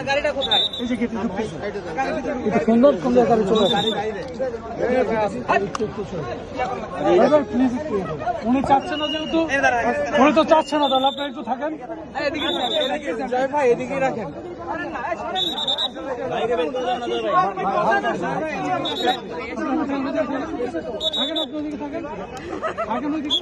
গাড়িটা কোথায়? সুন্দর সুন্দর গাড়ি চলে উনি চাচ্ছে না, যেহেতু উনি তো চাচ্ছে না, তাহলে আপনি একটু থাকেন। ভাই এদিকেই রাখেন। থাকেন, আপনি ওদিকে থাকেন, থাকেন ওইদিকে।